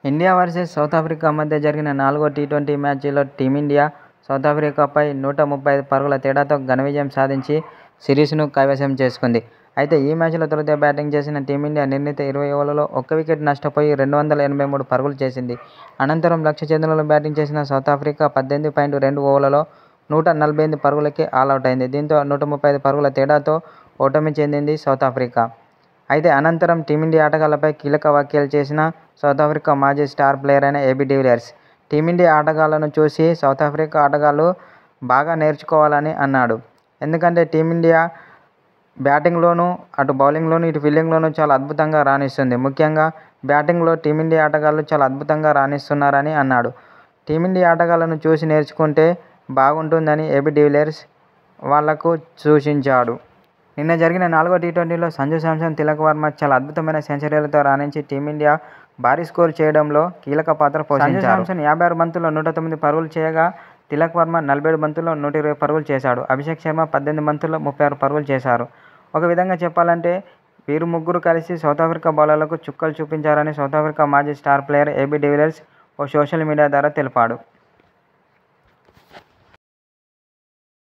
India versus south Africa మధ్య జరిగిన 4వ టీ20 మ్యాచ్లో టీమిండియా సౌత్ ఆఫ్రికాపై 135 పరుగుల తేడాతో ఘన విజయం సాధించి సిరీస్ను కైవసం చేసుకుంది. అయితే ఈ మ్యాచ్లో తొలుత బ్యాటింగ్ చేసిన టీమిండియా నిర్ణీత 20 ఓవర్లలో ఒక్క వికెట్ నష్టపోయి 283 పరుగులు చేసింది. అనంతరం లక్ష్య ఛేదనలో బ్యాటింగ్ చేసిన సౌత్ ఆఫ్రికా 18.2 ఓవర్లలో 148 పరుగులకే ఆలౌట్ అయింది. దీంతో 135 పరుగుల తేడాతో ఓటమి చెందింది సౌత్ ఆఫ్రికా. అయితే అనంతరం టీమిండియా ఆటగాళ్లపై కీలక వ్యాఖ్యలు చేసిన సౌత్ ఆఫ్రికా మాజీ స్టార్ ప్లేయర్ అయిన ఏబీ డివిలియర్స్ టీమిండియా ఆటగాళ్లను చూసి సౌత్ ఆఫ్రికా ఆటగాళ్లు బాగా నేర్చుకోవాలని అన్నాడు. ఎందుకంటే టీమిండియా బ్యాటింగ్లోనూ, అటు బౌలింగ్లోనూ, ఇటు ఫీల్డింగ్లోనూ చాలా అద్భుతంగా రాణిస్తుంది. ముఖ్యంగా బ్యాటింగ్లో టీమిండియా ఆటగాళ్లు చాలా అద్భుతంగా రాణిస్తున్నారని అన్నాడు. టీమిండియా ఆటగాళ్లను చూసి నేర్చుకుంటే బాగుంటుందని ఏబీ డివిలియర్స్ వాళ్లకు సూచించాడు. నిన్న జరిగిన 4వ టీ20లో సంజు శాంసన్, తిలక్ వర్మ చాలా అద్భుతమైన సెంచరీలతో రాణించి టీమిండియా భారీ స్కోరు చేయడంలో కీలక పాత్ర పోషించారు. సంజు శాంసన్ 56 బంతుల్లో 109 పరుగులు చేయగా తిలక్ వర్మ 47 బంతుల్లో 120 పరుగులు చేశాడు. అభిషేక్ శర్మ 18 బంతుల్లో 36 పరుగులు చేశారు. ఒక విధంగా చెప్పాలంటే వీరు ముగ్గురు కలిసి సౌత్ ఆఫ్రికా బౌలర్లకు చుక్కలు చూపించారని సౌత్ ఆఫ్రికా మాజీ స్టార్ ప్లేయర్ ఏబీ డివిలియర్స్ ఓ సోషల్ మీడియా ద్వారా తెలిపాడు.